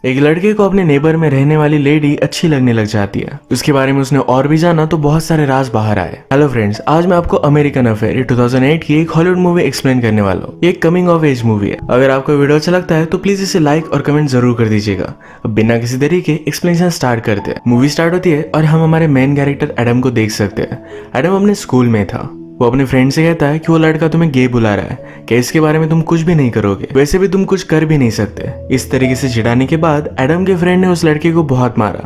एक लड़के को अपने नेबर में रहने वाली लेडी अच्छी लगने लग जाती है। उसके बारे में उसने और भी जाना तो बहुत सारे राज बाहर आए। हेलो फ्रेंड्स, आज मैं आपको अमेरिकन अफेयर 2008 की एक हॉलीवुड मूवी एक्सप्लेन करने वाला हूँ। ये एक कमिंग ऑफ एज मूवी है। अगर आपको वीडियो अच्छा लगता है तो प्लीज इसे लाइक और कमेंट जरूर कर दीजिएगा। अब बिना किसी देरी के एक्सप्लेनेशन स्टार्ट करते हैं। मूवी स्टार्ट होती है और हम हमारे मेन कैरेक्टर एडम को देख सकते हैं। एडम अपने स्कूल में था। वो अपने फ्रेंड से कहता है कि वो लड़का तुम्हें गे बुला रहा है कि इसके बारे में तुम कुछ भी नहीं करोगे, वैसे भी तुम कुछ कर भी नहीं सकते। इस तरीके से चिढ़ाने के बाद एडम के फ्रेंड ने उस लड़के को बहुत मारा।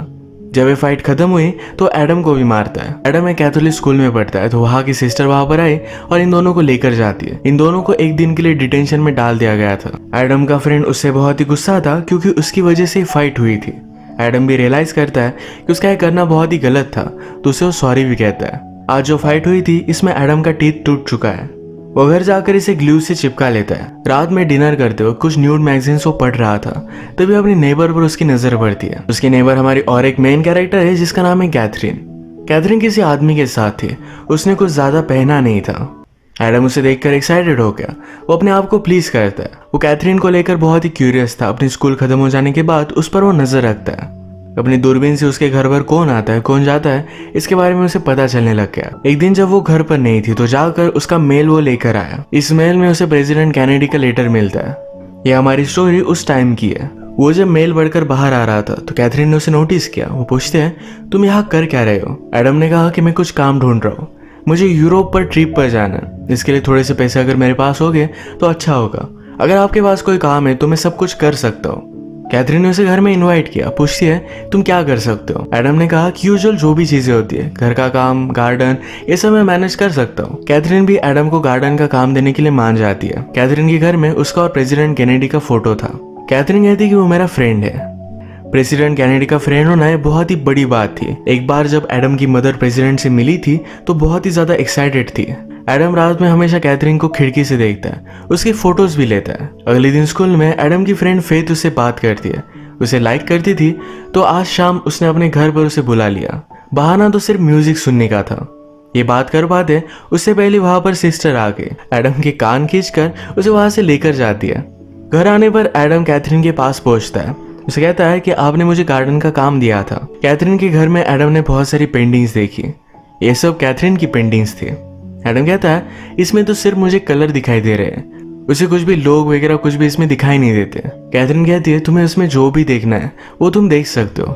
जब ये फाइट खत्म हुई तो एडम को भी मारता है। एडम एक कैथोलिक स्कूल में पढ़ता है तो वहाँ की सिस्टर वहाँ पर आई और इन दोनों को लेकर जाती है। इन दोनों को एक दिन के लिए डिटेंशन में डाल दिया गया था। एडम का फ्रेंड उससे बहुत ही गुस्सा था क्योंकि उसकी वजह से फाइट हुई थी। एडम भी रियलाइज करता है कि उसका ये करना बहुत ही गलत था तो उसे वो सॉरी भी कहता है। आज जो फाइट हुई थी इसमें एडम का टीथ टूट चुका है। वो घर जाकर इसे ग्लू से चिपका लेता है। रात में डिनर करते हुए कुछ न्यूड मैगजीन्स वो पढ़ रहा था, तभी अपनी नेबर पर उसकी नजर पड़ती है। उसकी नेबर हमारी और एक मेन कैरेक्टर है जिसका नाम है कैथरीन। कैथरीन किसी आदमी के साथ थी। उसने कुछ ज्यादा पहना नहीं था। एडम उसे देखकर एक्साइटेड हो गया। वो अपने आप को प्लीज करता है। वो कैथरीन को लेकर बहुत ही क्यूरियस था। अपनी स्कूल खत्म हो जाने के बाद उस पर वो नजर रखता है। अपनी दूरबीन से उसके घर पर कौन आता है कौन जाता है इसके बारे में उसे पता चलने लग गया। एक दिन जब वो घर पर नहीं थी तो जाकर उसका मेल वो लेकर आया। इस मेल में उसे प्रेसिडेंट कैनेडी का लेटर मिलता है। यह हमारी स्टोरी उस टाइम की है। वो जब मेल बढ़कर बाहर आ रहा था तो कैथरीन ने उसे नोटिस किया। वो पूछते हैं तुम यहाँ कर क्या रहे हो। एडम ने कहा कि मैं कुछ काम ढूंढ रहा हूँ, मुझे यूरोप पर ट्रिप पर जाना। इसके लिए थोड़े से पैसे अगर मेरे पास होंगे तो अच्छा होगा। अगर आपके पास कोई काम है तो मैं सब कुछ कर सकता हूँ। कैथरीन ने उसे घर में इनवाइट किया। पूछती है तुम क्या कर सकते हो। एडम ने कहा कि यूजुअल जो भी चीजें होती है, घर का काम, गार्डन, ये सब मैं मैनेज कर सकता हूँ। कैथरीन भी एडम को गार्डन का काम देने के लिए मान जाती है। कैथरीन के घर में उसका और प्रेसिडेंट कैनेडी का फोटो था। कैथरीन कहती है कि वो मेरा फ्रेंड है। प्रेसिडेंट कैनेडी का फ्रेंड होना ये बहुत ही बड़ी बात थी। एक बार जब एडम की मदर प्रेसिडेंट से मिली थी तो बहुत ही ज्यादा एक्साइटेड थी। एडम रात में हमेशा कैथरीन को खिड़की से देखता है, उसकी फोटोज भी लेता है। अगले दिन स्कूल में एडम की फ्रेंड फेथ उससे बात करती है, उसे लाइक करती थी। तो आज शाम उसने अपने घर पर उसे बुला लिया। बहाना तो सिर्फ म्यूजिक सुनने का था। ये बात कर पाते उससे पहले वहां पर सिस्टर आ गई। एडम के कान खींचकर उसे वहां से लेकर जाती है। घर आने पर एडम कैथरीन के पास पहुंचता है। उसे कहता है कि आपने मुझे गार्डन का काम दिया था। कैथरीन के घर में एडम ने बहुत सारी पेंटिंग्स देखी। ये सब कैथरीन की पेंटिंग्स थी। एडम कहता है इसमें तो सिर्फ मुझे कलर दिखाई दे रहे हैं, उसे कुछ भी लोग वगैरह कुछ भी इसमें दिखाई नहीं देते। कैथरीन कहती है तुम्हें इसमें जो भी देखना है वो तुम देख सकते हो।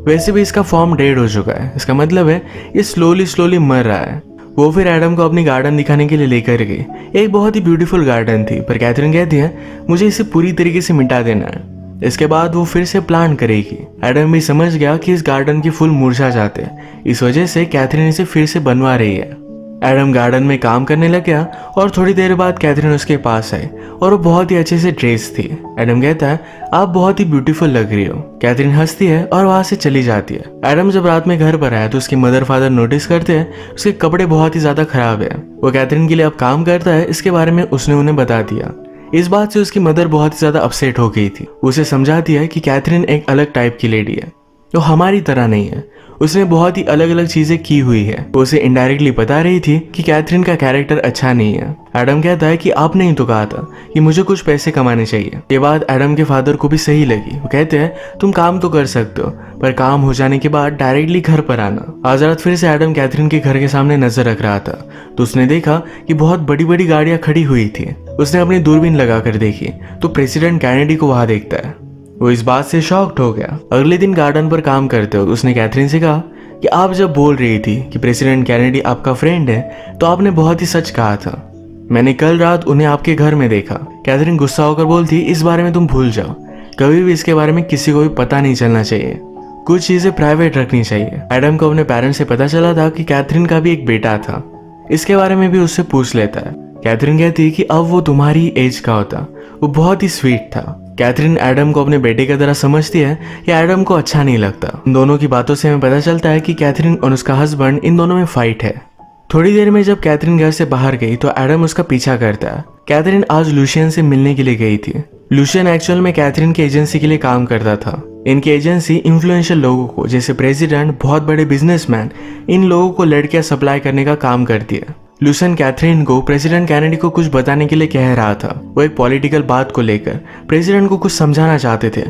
वैसे भी इसका फॉर्म डेड हो चुका है, इसका मतलब है ये स्लोली मर रहा है। वो फिर एडम को अपनी गार्डन दिखाने के लिए लेकर गई। एक बहुत ही ब्यूटीफुल गार्डन थी, पर कैथरीन कहती है मुझे इसे पूरी तरीके से मिटा देना है। इसके बाद वो फिर से प्लान करेगी। एडम भी समझ गया कि इस गार्डन के फूल मुरझा जाते हैं, इस वजह से कैथरीन इसे फिर से बनवा रही है। एडम गार्डन में काम करने लग गया और थोड़ी देर बाद कैथरीन उसके पास आई और वो बहुत ही अच्छे से ड्रेस थी। एडम कहता है आप बहुत ही ब्यूटीफुल लग रही हो। कैथरीन हंसती है और वहां से चली जाती है। एडम जब रात में घर पर आया तो उसके मदर फादर नोटिस करते हैं उसके कपड़े बहुत ही ज्यादा खराब है। वो कैथरीन के लिए अब काम करता है, इसके बारे में उसने उन्हें बता दिया। इस बात से उसकी मदर बहुत ही ज्यादा अपसेट हो गई थी। उसे समझाती है कि कैथरीन एक अलग टाइप की लेडी है, वो हमारी तरह नहीं है। उसने बहुत ही अलग अलग चीजें की हुई है। वो उसे इनडायरेक्टली बता रही थी कि कैथरीन का कैरेक्टर अच्छा नहीं है। एडम कहता है कि आपने ही तो कहा था कि मुझे कुछ पैसे कमाने चाहिए। ये बात एडम के फादर को भी सही लगी। वो कहते हैं तुम काम तो कर सकते हो, पर काम हो जाने के बाद डायरेक्टली घर पर आना। आज रात फिर से एडम कैथरीन के घर के सामने नजर रख रहा था तो उसने देखा कि बहुत बड़ी बड़ी गाड़ियां खड़ी हुई थी। उसने अपनी दूरबीन लगाकर देखी तो प्रेसिडेंट कैनेडी को वहां देखता है। वो इस बात से शॉक्ड हो गया। अगले दिन गार्डन पर काम करते हुए उसने कैथरीन से कहा कि आप जब बोल रही थी कि प्रेसिडेंट कैनेडी आपका फ्रेंड है तो आपने बहुत ही सच कहा था। मैंने कल रात उन्हें आपके घर में देखा। कैथरीन गुस्सा होकर बोलती इस बारे में तुम भूल जाओ, कभी भी इसके बारे में किसी को भी पता नहीं चलना चाहिए, कुछ चीजें प्राइवेट रखनी चाहिए। एडम को अपने पेरेंट्स से पता चला था कि कैथरीन का भी एक बेटा था, इसके बारे में भी उससे पूछ लेता है। कैथरीन कहती कि अब वो तुम्हारी एज का होता। वो बहुत ही स्वीट था। कैथरीन एडम को अपने बेटे की तरह समझती है, या एडम को अच्छा नहीं लगता। इन दोनों की बातों से हमें पता चलता है कि कैथरीन और उसका हस्बैंड इन दोनों में फाइट है। थोड़ी देर में जब कैथरीन घर से बाहर गई तो एडम उसका पीछा करता है। कैथरीन आज लूशियन से मिलने के लिए गई थी। लूशियन एक्चुअल में कैथरीन की एजेंसी के लिए काम करता था। इनकी एजेंसी इन्फ्लुएंशियल लोगों को जैसे प्रेसिडेंट, बहुत बड़े बिजनेसमैन, इन लोगों को लड़कियां सप्लाई करने का काम करती है। लूसियन कैथरीन को प्रेसिडेंट कैनेडी को कुछ बताने के लिए कह रहा था। वो एक पॉलिटिकल बात को लेकर प्रेसिडेंट को कुछ समझाना चाहते थे,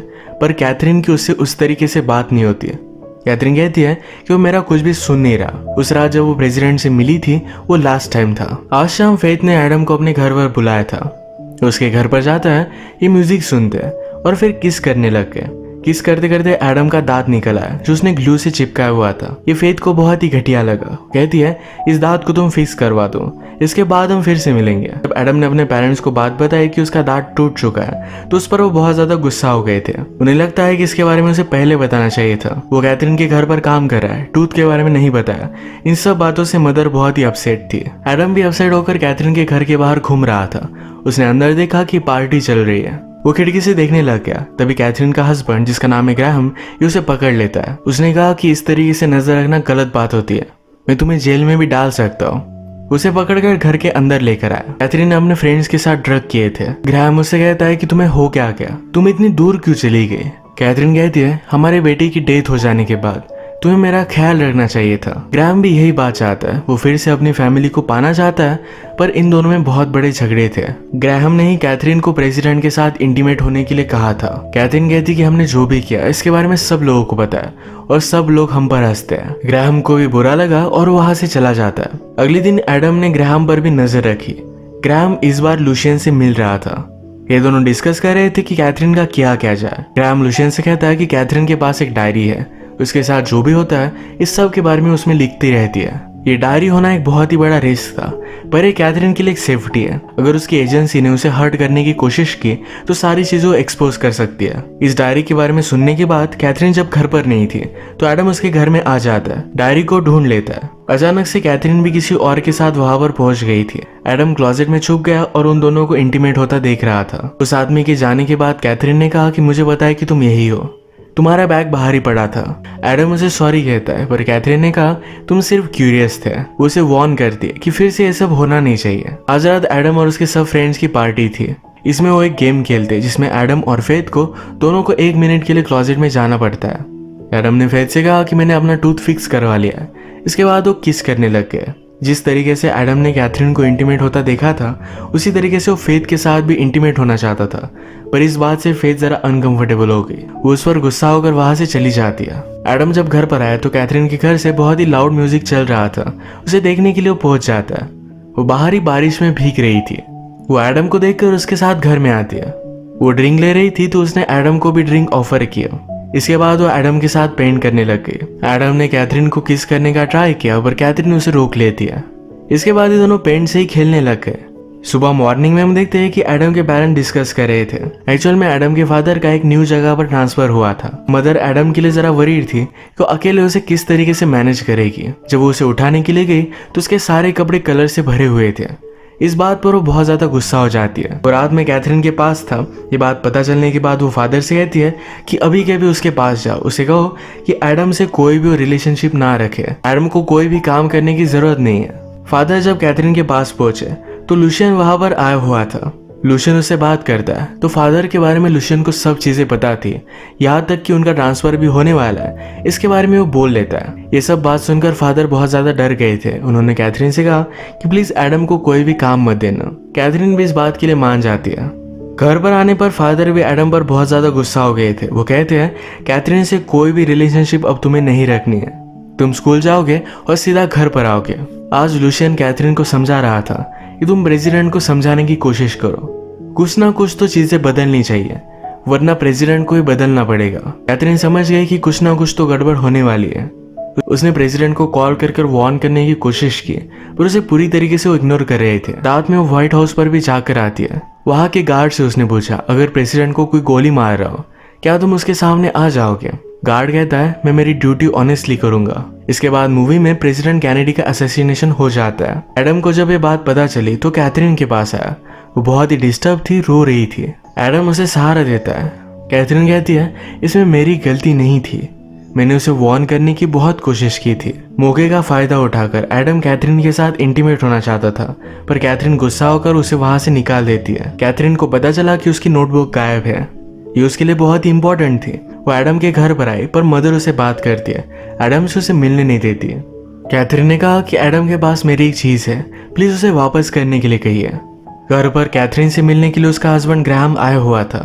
पर कैथरीन की उससे उस तरीके से बात नहीं होती है। कैथरीन कहती है कि वो मेरा कुछ भी सुन नहीं रहा। उस रात जब वो प्रेसिडेंट से मिली थी वो लास्ट टाइम था। आज शाम फेथ ने एडम को अपने घर पर बुलाया था। उसके घर पर जाता है, ये म्यूजिक सुनते हैं और फिर किस करने लग गए। किस करते करते एडम का दांत निकल आया जो उसने ग्लू से चिपकाया हुआ था। ये फेथ को बहुत ही घटिया लगा। कहती है इस दांत को तुम फिक्स करवा दो, इसके बाद हम फिर से मिलेंगे। जब एडम ने अपने पेरेंट्स को बात बताई कि उसका दांत टूट चुका है तो उस पर वो बहुत ज्यादा गुस्सा हो गए थे। उन्हें लगता है कि इसके बारे में उसे पहले बताना चाहिए था। वो कैथरीन के घर पर काम कर रहा है, टूथ के बारे में नहीं बताया। इन सब बातों से मदर बहुत ही अपसेट थी। एडम भी अपसेट होकर कैथरीन के घर के बाहर घूम रहा था। उसने अंदर देखा कि पार्टी चल रही है। वो खिड़की से देखने लग गया। तभी कैथरीन का हस्बैंड जिसका नाम है ग्राहम, ये उसे पकड़ लेता है। उसने कहा कि इस तरीके से नजर रखना गलत बात होती है, मैं तुम्हें जेल में भी डाल सकता हूँ। उसे पकड़कर घर के अंदर लेकर आया। कैथरीन ने अपने फ्रेंड्स के साथ ड्रग किए थे। ग्राहम उससे कहता है कि तुम्हें हो क्या गया, तुम इतनी दूर क्यों चली गई। कैथरीन कहती है हमारे बेटे की डेथ हो जाने के बाद तुम्हें मेरा ख्याल रखना चाहिए था। ग्राहम भी यही बात चाहता है। वो फिर से अपनी फैमिली को पाना चाहता है, पर इन दोनों में बहुत बड़े झगड़े थे। ग्राहम ने ही कैथरीन को प्रेसिडेंट के साथ इंटीमेट होने के लिए कहा था। कैथरीन कहती कि हमने जो भी किया इसके बारे में सब लोगों को पता है और सब लोग हम पर हंसते हैं। ग्राहम को भी बुरा लगा और वहां से चला जाता है। अगले दिन एडम ने ग्राहम पर भी नजर रखी। ग्राहम इस बार लूसियन से मिल रहा था। ये दोनों डिस्कस कर रहे थे कि कैथरीन का क्या किया जाए। ग्राहम लूसियन से कहता है कि कैथरीन के पास एक डायरी है, उसके साथ जो भी होता है इस सब के बारे में उसमें लिखती रहती है। ये डायरी होना एक बहुत ही बड़ा रिस्क था, पर ये कैथरीन के लिए एक सेफ्टी है। अगर उसकी एजेंसी ने उसे हर्ट करने की कोशिश की तो सारी चीजों एक्सपोज कर सकती है। इस डायरी के बारे में सुनने के बाद कैथरीन जब घर पर नहीं थी तो एडम उसके घर में आ जाता है, डायरी को ढूंढ लेता है। अचानक से कैथरीन भी किसी और के साथ वहां पर पहुंच गई थी। एडम क्लोजेट में छुप गया और उन दोनों को इंटीमेट होता देख रहा था। उस आदमी के जाने के बाद कैथरीन ने कहा कि मुझे बताया कि तुम यही हो, तुम्हारा बैग बाहर ही पड़ा था। एडम उसे सॉरी कहता है, पर कैथरीन ने कहा तुम सिर्फ क्यूरियस थे। वो उसे वार्न करती है कि फिर से ये सब होना नहीं चाहिए। आज रात एडम और उसके सब फ्रेंड्स की पार्टी थी। इसमें वो एक गेम खेलते जिसमें एडम और फेथ को दोनों को 1 मिनट के लिए क्लोजेट में जाना पड़ता है। एडम ने फेथ से कहा कि मैंने अपना टूथ फिक्स करवा लिया है। इसके बाद वो किस करने लग गए। जिस तरीके से एडम ने कैथरीन को इंटीमेट होता देखा था उसी तरीके से वो फेथ के साथ भी इंटीमेट होना चाहता था, पर इस बात से फेथ जरा अनकंफर्टेबल हो गई। वो उस पर गुस्सा होकर वहां से चली जाती है। एडम जब घर पर आया तो कैथरीन के घर से बहुत ही लाउड म्यूजिक चल रहा था। उसे देखने के लिए वो पहुंच जाता है। वो बाहर ही बारिश में भीग रही थी। वो एडम को देखकर उसके साथ घर में आती है। वो ड्रिंक ले रही थी तो उसने एडम को भी ड्रिंक ऑफर किया। इसके बाद वो एडम के साथ पेंट करने लग गई। एडम ने कैथरीन को किस करने का ट्राई किया पर कैथरीन उसे रोक लेती है। इसके बाद ये दोनों पेंट से ही खेलने लग गए। सुबह मॉर्निंग में हम देखते हैं कि एडम के पेरेंट्स डिस्कस कर रहे थे। एक्चुअल में एडम के फादर का एक न्यू जगह पर ट्रांसफर हुआ था। मदर एडम के लिए जरा वरीड थी कि अकेले उसे किस तरीके से मैनेज करेगी। जब वो उसे उठाने के लिए गई तो उसके सारे कपड़े कलर से भरे हुए थे। इस बात पर वो बहुत ज्यादा गुस्सा हो जाती है। और रात में कैथरीन के पास था। ये बात पता चलने के बाद वो फादर से कहती है कि अभी के भी उसके पास जाओ, उसे कहो कि एडम से कोई भी रिलेशनशिप ना रखे। एडम को कोई भी काम करने की जरूरत नहीं है। फादर जब कैथरीन के पास पहुंचे तो लूसियन वहां पर आया हुआ था। लूसियन उससे बात करता है तो फादर के बारे में लूसियन को सब चीजें पता थी, यहाँ तक कि उनका ट्रांसफर भी होने वाला है। इसके बारे में वो बोल लेता है। ये सब बात सुनकर फादर बहुत ज्यादा डर गए थे। उन्होंने कैथरीन से कहा कि प्लीज एडम को कोई भी काम मत देना। कैथरीन भी इस बात के लिए मान जाती है। घर पर आने पर फादर भी एडम पर बहुत ज्यादा गुस्सा हो गए थे। वो कहते हैं कैथरीन से कोई भी रिलेशनशिप अब तुम्हें नहीं रखनी है। तुम स्कूल जाओगे और सीधा घर पर आओगे। आज लूसियन कैथरीन को समझा रहा था कि तुम प्रेसिडेंट को समझाने की कोशिश करो, कुछ ना कुछ तो चीजें बदलनी चाहिए, वरना प्रेसिडेंट को ही बदलना पड़ेगा। कैथरीन समझ गई कि कुछ ना कुछ तो गड़बड़ होने वाली है। उसने प्रेसिडेंट को कॉल कर वार्न करने की कोशिश की, पर उसे पूरी तरीके से वो इग्नोर कर रहे थे। रात में वो व्हाइट हाउस पर भी जाकर आती है। वहां के गार्ड से उसने पूछा अगर प्रेसिडेंट को कोई गोली मार रहा हो क्या तुम उसके सामने आ जाओगे। गार्ड कहता है मैं मेरी ड्यूटी ऑनेस्टली करूंगा। इसके बाद मूवी में प्रेसिडेंट कैनेडी का असैसिनेशन हो जाता है। एडम को जब ये बात पता चली तो कैथरीन के पास आया। वो बहुत ही डिस्टर्ब थी, रो रही थी। एडम उसे सहारा देता है। कैथरीन कहती है इसमें मेरी गलती नहीं थी, मैंने उसे वार्न करने की बहुत कोशिश की थी। मौके का फायदा उठाकर एडम कैथरीन के साथ इंटीमेट होना चाहता था, पर कैथरीन गुस्सा होकर उसे वहां से निकाल देती है। कैथरीन को पता चला कि उसकी नोटबुक गायब है। ये उसके लिए बहुत ही इंपॉर्टेंट थी। वो एडम के घर पर आई पर मदर उसे बात करती है। एडम से उसे मिलने नहीं देती है। कैथरीन ने कहा कि एडम के पास मेरी एक चीज है, प्लीज उसे वापस करने के लिए कहिए। घर पर कैथरीन से मिलने के लिए उसका हस्बैंड ग्राहम आया हुआ था।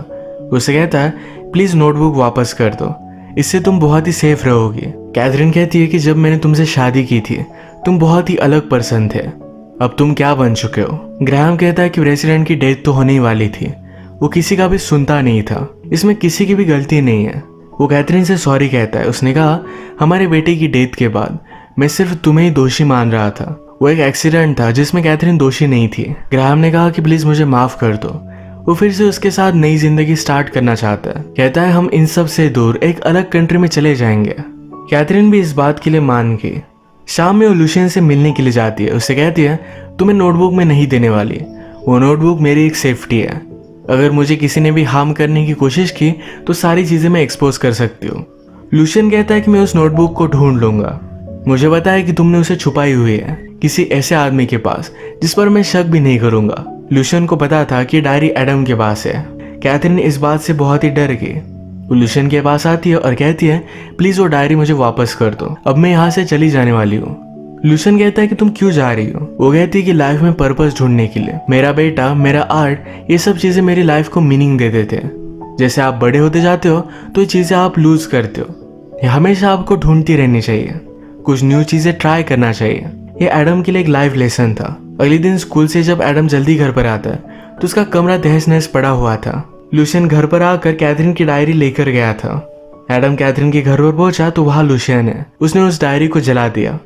उसे कहता है प्लीज नोटबुक वापस कर दो, इससे तुम बहुत ही सेफ रहोगी। कैथरीन कहती है कि जब मैंने तुमसे शादी की थी तुम बहुत ही अलग पर्सन थे, अब तुम क्या बन चुके हो। ग्राहम कहता है कि प्रेसिडेंट की डेथ तो होने ही वाली थी, वो किसी का भी सुनता नहीं था, इसमें किसी की भी गलती नहीं है। वो कैथरीन से सॉरी कहता है। उसने कहा हमारे बेटे की डेथ के बाद मैं सिर्फ तुम्हें ही दोषी मान रहा था, वो एक एक्सीडेंट था जिसमें कैथरीन दोषी नहीं थी। ग्राहम ने कहा कि प्लीज मुझे माफ कर दो। वो फिर से उसके साथ नई जिंदगी स्टार्ट करना चाहता है। कहता है हम इन सब से दूर एक अलग कंट्री में चले जाएंगे। कैथरीन भी इस बात के लिए मान गई। शाम में वो लुशियन से मिलने के लिए जाती है। उससे कहती है तुम्हें नोटबुक में नहीं देने वाली, वो नोटबुक मेरी एक सेफ्टी है, अगर मुझे किसी ने भी हार्म करने की कोशिश की तो सारी चीजें मैं एक्सपोज कर सकती हूँ। लुशियन कहता है कि मैं उस नोटबुक को ढूंढ लूंगा, मुझे पता है कि तुमने उसे छुपाई हुई है किसी ऐसे आदमी के पास जिस पर मैं शक भी नहीं करूंगा। लुशियन को पता था कि डायरी एडम के पास है। कैथरीन इस बात से बहुत ही डर गई। वो लुशियन के पास आती है और कहती है प्लीज वो डायरी मुझे वापस कर दो, अब मैं यहाँ से चली जाने वाली हूँ। लुशियन कहता है कि तुम क्यों जा रही हो। वो कहती है कि लाइफ में पर्पस ढूंढने के लिए। मेरा बेटा, मेरा आर्ट, ये सब चीजें मेरी लाइफ को मीनिंग दे देते हैं। जैसे आप बड़े होते जाते हो तो ये चीजें आप लूज करते हो। ये हमेशा आपको ढूंढती रहनी चाहिए, कुछ न्यू चीजें ट्राई करना चाहिए। ये एडम के लिए एक लाइफ लेसन था। अगले दिन स्कूल से जब एडम जल्दी घर पर आता है तो उसका कमरा तहस नहस पड़ा हुआ था। लुशियन घर पर आकर कैथरीन की डायरी लेकर गया था। एडम कैथरीन के घर पर पहुंचा तो वहां लुशियन है। उसने उस डायरी को जला दिया।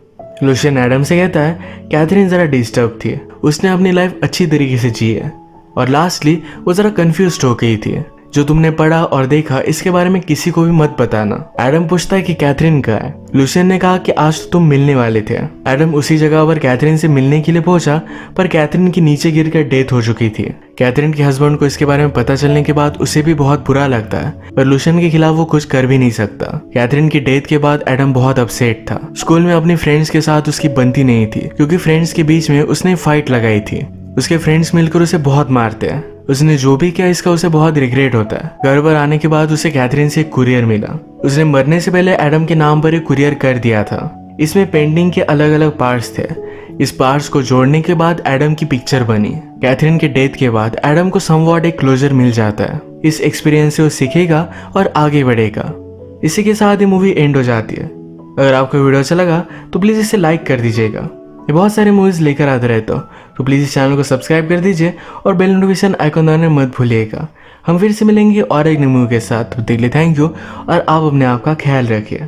लुशियन एडम से कहता है कैथरीन जरा डिस्टर्ब थी, उसने अपनी लाइफ अच्छी तरीके से जी है, और लास्टली वो जरा कंफ्यूज हो गई थी। जो तुमने पढ़ा और देखा इसके बारे में किसी को भी मत बताना। एडम पूछता है कि कैथरीन कहाँ है। लुशियन ने कहा कि आज तो तुम मिलने वाले थे। एडम उसी जगह पर कैथरीन से मिलने के लिए पहुंचा, पर कैथरीन की नीचे गिरकर डेथ हो चुकी थी। कैथरीन के हस्बैंड को इसके बारे में पता चलने के बाद उसे भी बहुत बुरा लगता है, पर लुशियन के खिलाफ वो कुछ कर भी नहीं सकता। कैथरीन की डेथ के बाद एडम बहुत अपसेट था। स्कूल में अपने फ्रेंड्स के साथ उसकी बनती नहीं थी, क्योंकि फ्रेंड्स के बीच में उसने फाइट लगाई थी। उसके फ्रेंड्स मिलकर उसे बहुत मारते हैं। उसने जो भी किया इसका उसे बहुत रिग्रेट होता है। घर पर आने के बाद उसे कैथरीन से एक कुरियर मिला। उसने मरने से पहले एडम के नाम पर एक कुरियर कर दिया था। इसमें पेंटिंग के अलग अलग पार्ट्स थे। इस पार्ट्स को जोड़ने के बाद एडम की पिक्चर बनी। कैथरीन के डेथ के बाद एडम को समवॉट एक क्लोजर मिल जाता है। इस एक्सपीरियंस से वो सीखेगा और आगे बढ़ेगा। इसी के साथ ये मूवी एंड हो जाती है। अगर आपको वीडियो अच्छा लगा तो प्लीज इसे लाइक कर दीजिएगा। ये बहुत सारे मूवीज लेकर आते रहता हूँ, तो प्लीज इस चैनल को सब्सक्राइब कर दीजिए और बेल नोटिफिकेशन आइकन दबाना मत भूलिएगा। हम फिर से मिलेंगे और एक नई मूवी के साथ। तब तक के लिए थैंक यू और आप अपने आप का ख्याल रखिए।